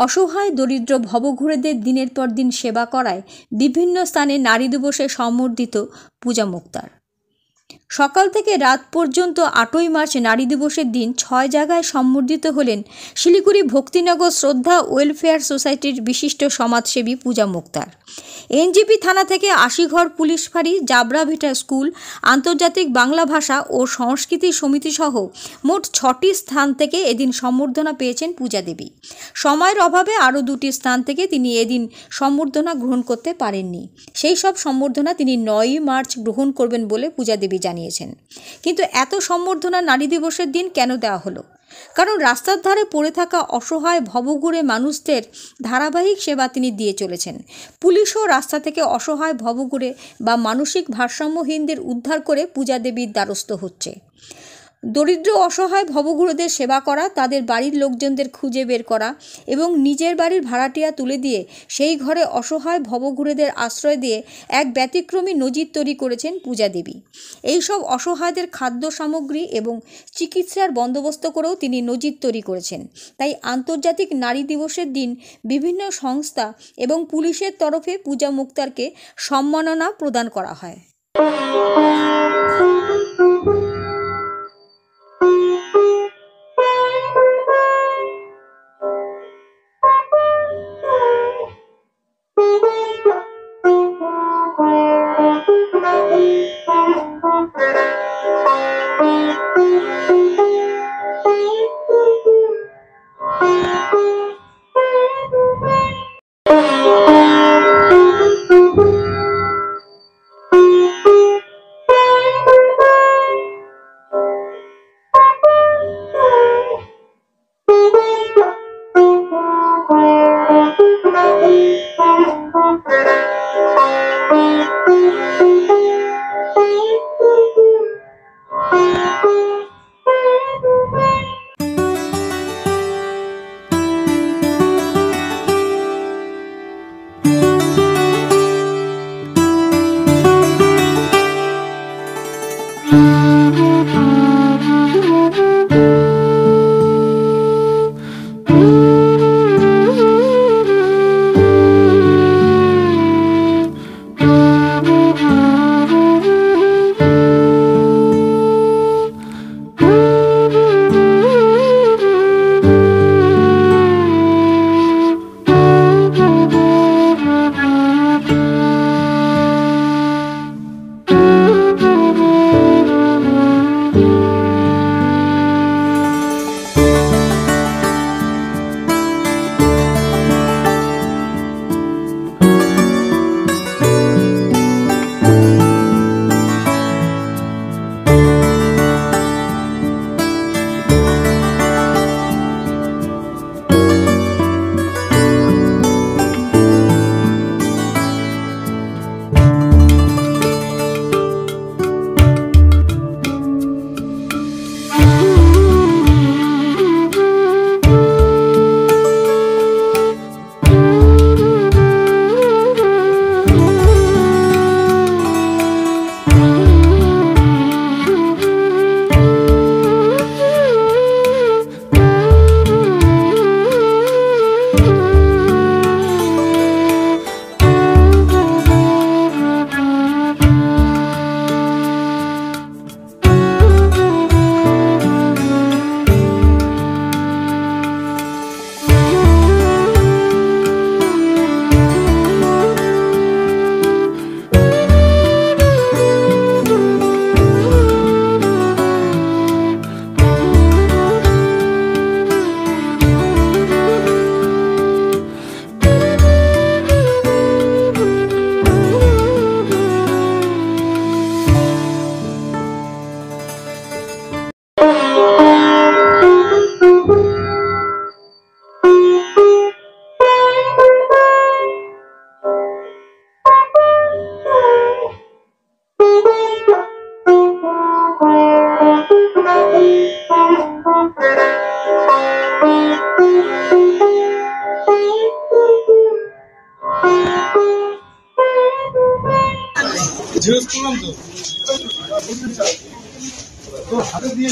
অসহায় দরিদ্র ভবঘুরেদের দিনের পর দিন সেবা করায় বিভিন্ন স্থানে নারী দিবসে সম্বর্ধিত পূজা মুক্তার। সকাল থেকে রাত পর্যন্ত 8ই মার্চ নারী দিবসের দিন 6 জায়গায় সম্বর্ধিত হলেন শিলিগুড়ি ভক্তিনগর শ্রদ্ধা ওয়েলফেয়ার সোসাইটির বিশিষ্ট সমাজসেবী পূজা মুক্তার। এনজিপি থানা থেকে 80 ঘর পুলিশ ফাঁড়ি, জাবরাভিটা স্কুল, আন্তর্জাতিক বাংলা ভাষা ও সংস্কৃতি সমিতি সহ মোট 6টি স্থান থেকে এদিন সম্বর্ধনা পেয়েছেন পূজা দেবী। সময়ের অভাবে আরও 2টি স্থান থেকে তিনি এদিন সম্বর্ধনা গ্রহণ করতে পারেননি। সেই সব সম্বর্ধনা তিনি 9ই মার্চ গ্রহণ করবেন বলে পূজা দেবী জানিয়েছেন। কিন্তু এত সম্বর্ধনা নারী দিবসের দিন কেন দেওয়া হলো? কারণ রাস্তার ধারে পড়ে থাকা অসহায় ভবঘুরে মানুষদের ধারাবাহিক সেবা তিনি দিয়ে চলেছেন। পুলিশও রাস্তা থেকে অসহায় ভবঘুরে বা মানসিক ভারসাম্যহীনদের উদ্ধার করে পূজা দেবীর দ্বারস্থ হচ্ছে। দরিদ্র অসহায় ভবঘুরেদের সেবা করা, তাদের বাড়ির লোকজনদের খুঁজে বের করা এবং নিজের বাড়ির ভাড়াটিয়া তুলে দিয়ে সেই ঘরে অসহায় ভবঘুরেদের আশ্রয় দিয়ে এক ব্যতিক্রমী নজির তৈরি করেছেন পূজা দেবী। এইসব অসহায়দের খাদ্য সামগ্রী এবং চিকিৎসার বন্দোবস্ত করেও তিনি নজির তৈরি করেছেন। তাই আন্তর্জাতিক নারী দিবসের দিন বিভিন্ন সংস্থা এবং পুলিশের তরফে পূজা মুক্তারকে সম্মাননা প্রদান করা হয়। জিজ্ঞেস করলাম তো হাতে দিয়ে